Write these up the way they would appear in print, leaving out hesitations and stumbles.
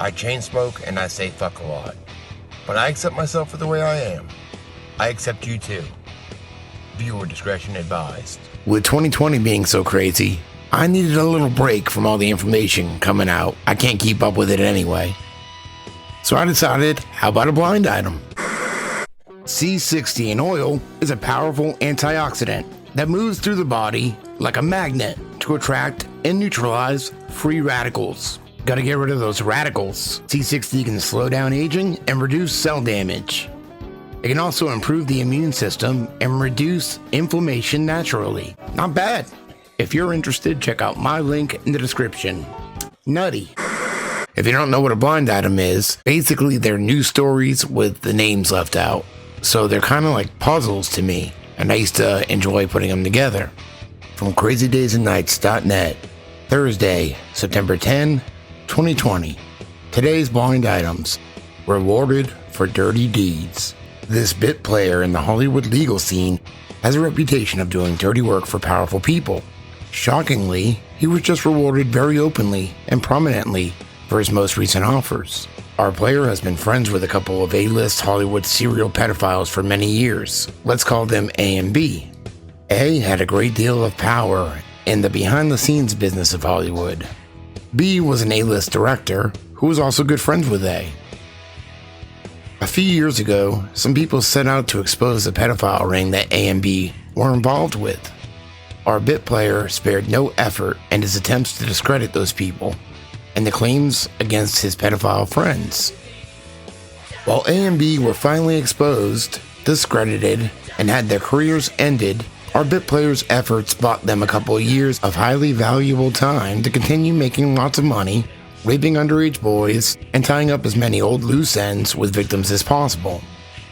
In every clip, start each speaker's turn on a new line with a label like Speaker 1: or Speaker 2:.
Speaker 1: I chain smoke and I say fuck a lot. But I accept myself for the way I am. I accept you too. Viewer discretion advised.
Speaker 2: With 2020 being so crazy, I needed a little break from all the information coming out. I can't keep up with it anyway. So I decided, how about a blind item? C60 in oil is a powerful antioxidant that moves through the body like a magnet to attract and neutralize free radicals. Gotta get rid of those radicals. C60 can slow down aging and reduce cell damage. It can also improve the immune system and reduce inflammation naturally. Not bad. If you're interested, check out my link in the description. Nutty. If you don't know what a blind item is, basically they're news stories with the names left out. So they're kind of like puzzles to me, and I used to enjoy putting them together. From crazydaysandnights.net, Thursday, September 10, 2020. Today's blind items. Rewarded for dirty deeds. This bit player in the Hollywood legal scene has a reputation of doing dirty work for powerful people. Shockingly, he was just rewarded very openly and prominently for his most recent offers. Our player has been friends with a couple of A-list Hollywood serial pedophiles for many years. Let's call them A and B. A had a great deal of power in the behind-the-scenes business of Hollywood. B was an A-list director who was also good friends with A. A few years ago, some people set out to expose the pedophile ring that A and B were involved with. Our bit player spared no effort in his attempts to discredit those people and the claims against his pedophile friends. While A and B were finally exposed, discredited, and had their careers ended, our bit player's efforts bought them a couple of years of highly valuable time to continue making lots of money, raping underage boys, and tying up as many old loose ends with victims as possible.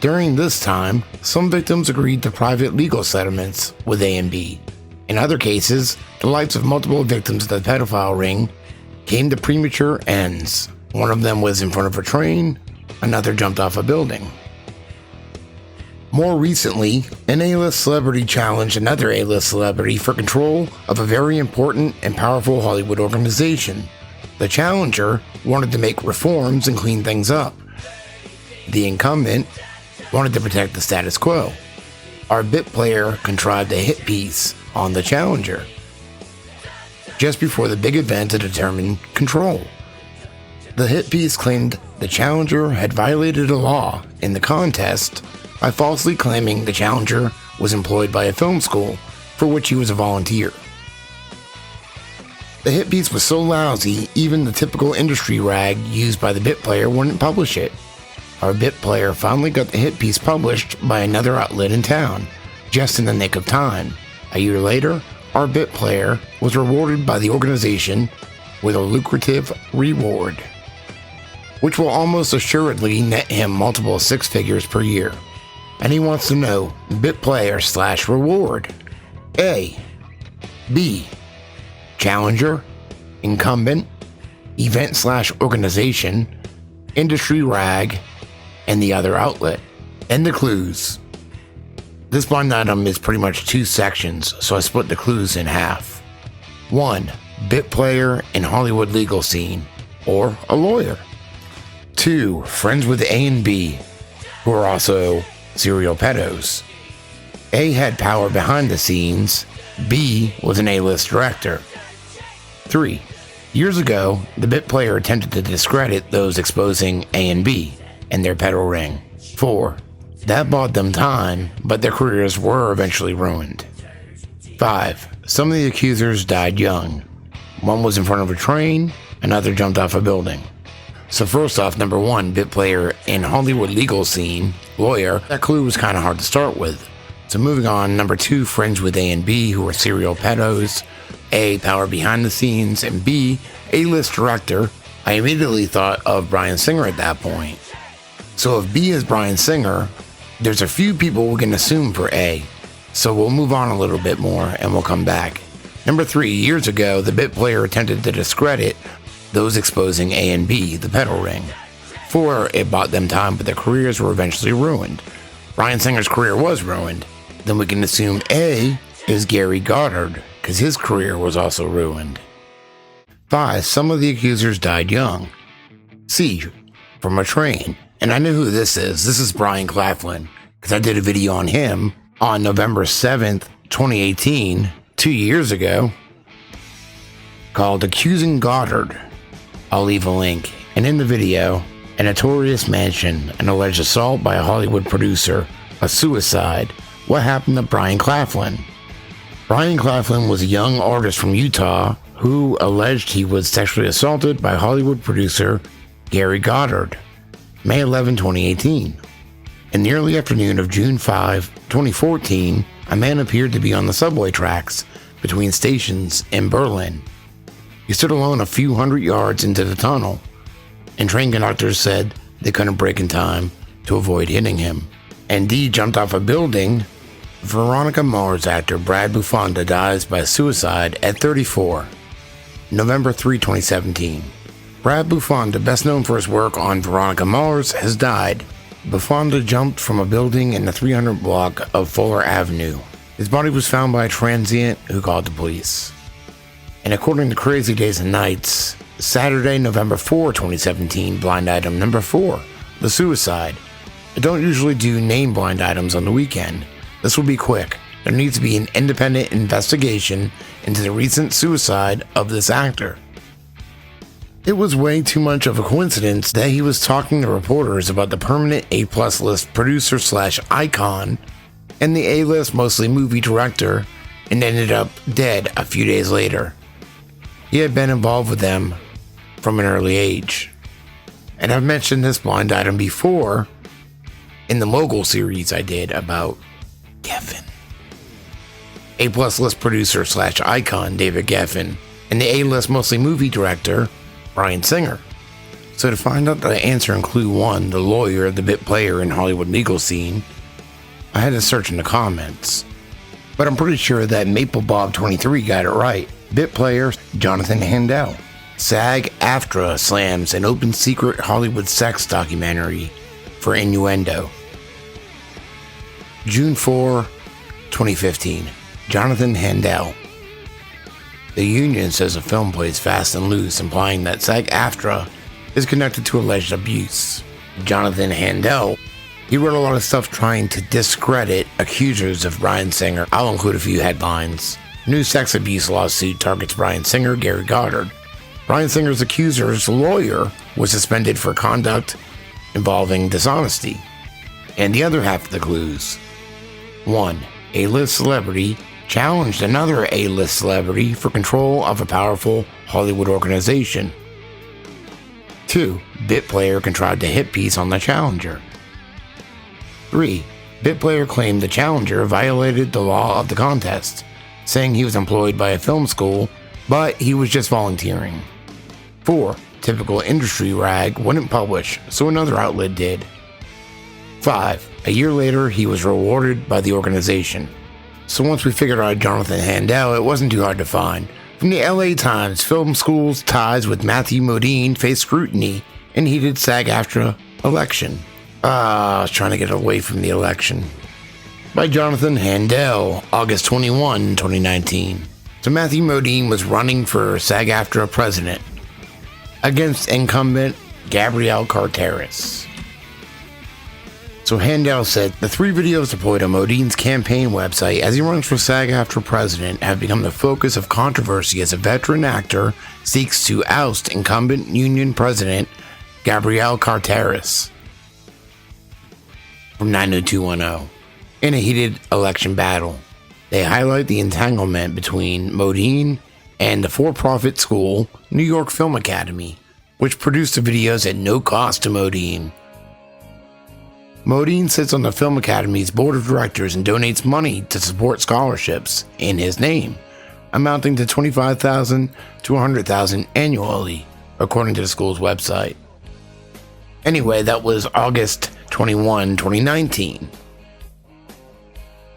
Speaker 2: During this time, some victims agreed to private legal settlements with A and B. In other cases, the lives of multiple victims of the pedophile ring came to premature ends. One of them was in front of a train, another jumped off a building. More recently, an A-list celebrity challenged another A-list celebrity for control of a very important and powerful Hollywood organization. The challenger wanted to make reforms and clean things up. The incumbent wanted to protect the status quo. Our bit player contrived a hit piece on the challenger just before the big event to determine control. The hit piece claimed the challenger had violated a law in the contest by falsely claiming the challenger was employed by a film school for which he was a volunteer. The hit piece was so lousy, even the typical industry rag used by the bit player wouldn't publish it. Our bit player finally got the hit piece published by another outlet in town, just in the nick of time. A year later, our bit player was rewarded by the organization with a lucrative reward, which will almost assuredly net him multiple six figures per year. And he wants to know bit player / reward. A. B. Challenger, incumbent, event / organization, industry rag, and the other outlet. And the clues. This blind item is pretty much 2 sections, so I split the clues in half. 1. Bit player in Hollywood legal scene, or a lawyer. 2. Friends with A and B, who are also serial pedos. A had power behind the scenes, B was an A-list director. 3. Years ago, the bit player attempted to discredit those exposing A and B and their pedo ring. 4. That bought them time, but their careers were eventually ruined. 5. Some of the accusers died young. One was in front of a train, another jumped off a building. So first off, number 1, bit player in Hollywood legal scene, lawyer. That clue was kind of hard to start with. So moving on, number 2, friends with A and B who are serial pedos. A, power behind the scenes, and B, A-list director. I immediately thought of Bryan Singer at that point. So if B is Bryan Singer, there's a few people we can assume for A. So we'll move on a little bit more and we'll come back. Number 3, years ago, the bit player attempted to discredit those exposing A and B, the pedo ring. 4, it bought them time, but their careers were eventually ruined. Bryan Singer's career was ruined. Then we can assume A is Gary Goddard, because his career was also ruined. 5, some of the accusers died young. C, from a train. And I know who this is. This is Brian Claflin, because I did a video on him on November 7th, 2018, 2 years ago, called Accusing Goddard. I'll leave a link. And in the video, a notorious mansion, an alleged assault by a Hollywood producer, a suicide. What happened to Brian Claflin? Brian Claflin was a young artist from Utah who alleged he was sexually assaulted by Hollywood producer Gary Goddard, May 11, 2018. In the early afternoon of June 5, 2014, a man appeared to be on the subway tracks between stations in Berlin. He stood alone a few hundred yards into the tunnel, and train conductors said they couldn't brake in time to avoid hitting him. And D jumped off a building. Veronica Mars actor Brad Buffonda dies by suicide at 34. November 3, 2017. Brad Buffonda, best known for his work on Veronica Mars, has died. Buffonda jumped from a building in the 300 block of Fuller Avenue. His body was found by a transient who called the police. And according to Crazy Days and Nights, Saturday, November 4, 2017, blind item number 4, the suicide. I don't usually do name blind items on the weekend. This will be quick. There needs to be an independent investigation into the recent suicide of this actor. It was way too much of a coincidence that he was talking to reporters about the permanent A+ list producer / icon and the A-list mostly movie director, and ended up dead a few days later. He had been involved with them from an early age. And I've mentioned this blind item before in the Mogul series I did about Geffen. A+ list producer / icon David Geffen, and the A-list mostly movie director Bryan Singer. So to find out the answer in clue 1, the lawyer, the bit player in Hollywood legal scene, I had to search in the comments. But I'm pretty sure that MapleBob23 got it right. Bit player Jonathan Handel. SAG-AFTRA slams an open secret Hollywood sex documentary for innuendo. June 4, 2015. Jonathan Handel. The union says the film plays fast and loose, implying that SAG-AFTRA is connected to alleged abuse. Jonathan Handel, he wrote a lot of stuff trying to discredit accusers of Bryan Singer. I'll include a few headlines. New sex abuse lawsuit targets Bryan Singer, Gary Goddard. Bryan Singer's accuser's lawyer was suspended for conduct involving dishonesty. And the other half of the clues. 1. A-list celebrity challenged another A-list celebrity for control of a powerful Hollywood organization. 2. Bit player contrived a hit piece on the challenger. 3. Bit player claimed the challenger violated the law of the contest, saying he was employed by a film school, but he was just volunteering. 4. Typical industry rag wouldn't publish, so another outlet did. 5. A year later, he was rewarded by the organization. So once we figured out Jonathan Handel, it wasn't too hard to find. From the LA Times, film school's ties with Matthew Modine face scrutiny in heated SAG-AFTRA election. I was trying to get away from the election. By Jonathan Handel, August 21, 2019. So Matthew Modine was running for SAG-AFTRA president against incumbent Gabrielle Carteris. So Handel said, the 3 videos deployed on Modine's campaign website as he runs for SAG-AFTRA president have become the focus of controversy as a veteran actor seeks to oust incumbent union president Gabrielle Carteris from 90210 in a heated election battle. They highlight the entanglement between Modine and the for-profit school New York Film Academy, which produced the videos at no cost to Modine. Modine sits on the Film Academy's board of directors and donates money to support scholarships in his name, amounting to $25,000 to $100,000 annually, according to the school's website. Anyway, that was August 21, 2019.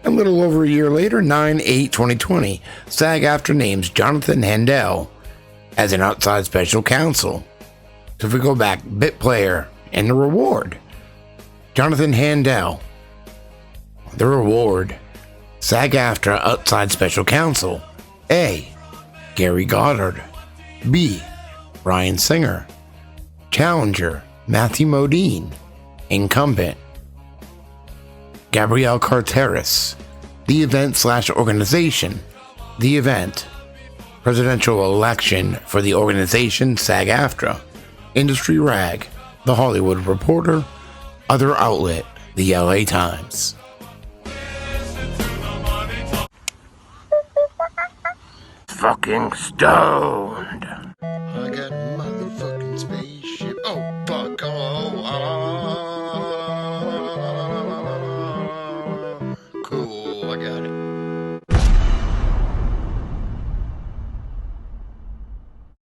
Speaker 2: A little over a year later, 9/8/2020, SAG-AFTRA names Jonathan Handel as an outside special counsel. So if we go back, bit player and the reward. Jonathan Handel. The reward. SAG-AFTRA outside special counsel. A. Gary Goddard. B. Bryan Singer. Challenger, Matthew Modine. Incumbent, Gabrielle Carteris. The event/organization. The event. Presidential election for the organization SAG-AFTRA. Industry rag. The Hollywood Reporter. Other outlet. The LA Times. Fucking stoned.